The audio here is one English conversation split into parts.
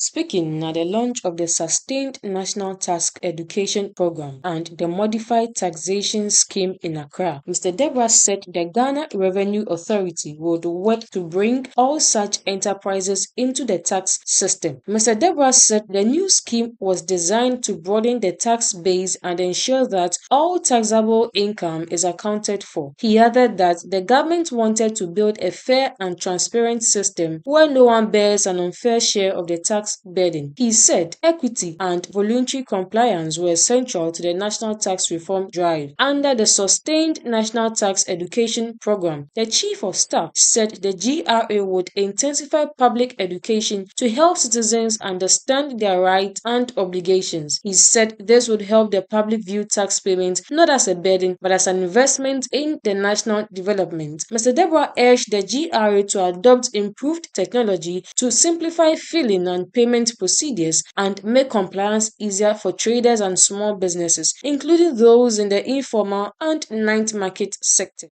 Speaking at the launch of the Sustained National Task Education Program and the Modified Taxation Scheme in Accra, Mr. Deborah said the Ghana Revenue Authority would work to bring all such enterprises into the tax system. Mr. Deborah said the new scheme was designed to broaden the tax base and ensure that all taxable income is accounted for. He added that the government wanted to build a fair and transparent system where no one bears an unfair share of the tax burden. He said equity and voluntary compliance were central to the national tax reform drive. Under the Sustained National Tax Education Program, the Chief of Staff said the GRA would intensify public education to help citizens understand their rights and obligations. He said this would help the public view tax payments not as a burden but as an investment in the national development. Mr. Deborah urged the GRA to adopt improved technology to simplify filing and payment procedures and make compliance easier for traders and small businesses, including those in the informal and night market sector.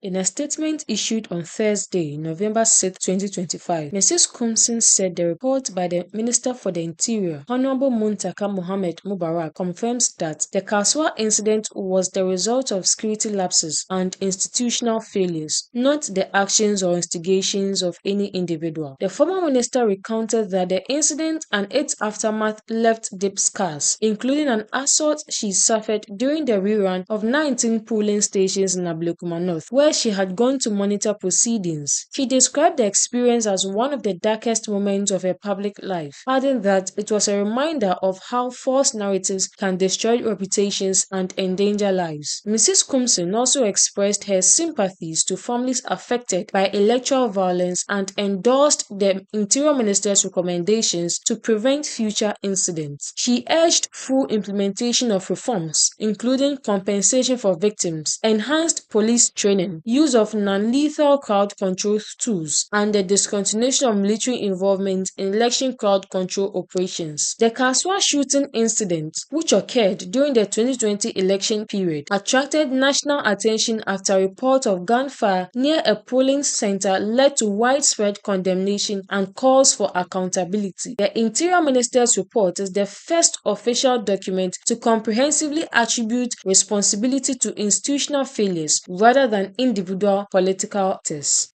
In a statement issued on Thursday, November 6, 2025, Mrs. Kumsin said the report by the Minister for the Interior, Honorable Muntaka Mohammed Mubarak, confirms that the Kaswa incident was the result of security lapses and institutional failures, not the actions or instigations of any individual. The former minister recounted that the incident and its aftermath left deep scars, including an assault she suffered during the rerun of 19 polling stations in Ablekuma North, where she had gone to monitor proceedings. She described the experience as one of the darkest moments of her public life, adding that it was a reminder of how false narratives can destroy reputations and endanger lives. Mrs. Kumsin also expressed her sympathies to families affected by electoral violence and endorsed the Interior Minister's recommendations to prevent future incidents. She urged full implementation of reforms, including compensation for victims, enhanced police training, use of non-lethal crowd control tools, and the discontinuation of military involvement in election crowd control operations. The Kaswa shooting incident, which occurred during the 2020 election period, attracted national attention after a report of gunfire near a polling center led to widespread condemnation and calls for accountability. The Interior Minister's report is the first official document to comprehensively attribute responsibility to institutional failures rather than individual political actors.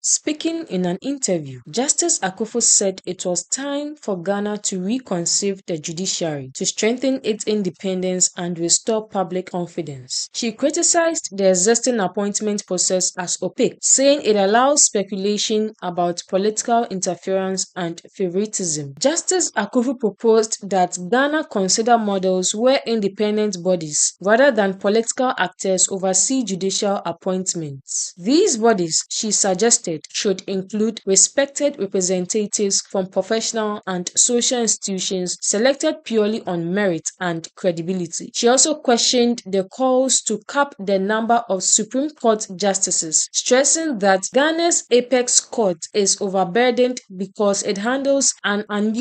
Speaking in an interview, Justice Akufo said it was time for Ghana to reconceive the judiciary to strengthen its independence and restore public confidence. She criticized the existing appointment process as opaque, saying it allows speculation about political interference and favoritism. Justice Akufo proposed that Ghana consider models where independent bodies, rather than political actors, oversee judicial appointments. These bodies, she suggested, should include respected representatives from professional and social institutions selected purely on merit and credibility. She also questioned the calls to cap the number of Supreme Court justices, stressing that Ghana's apex court is overburdened because it handles an unusual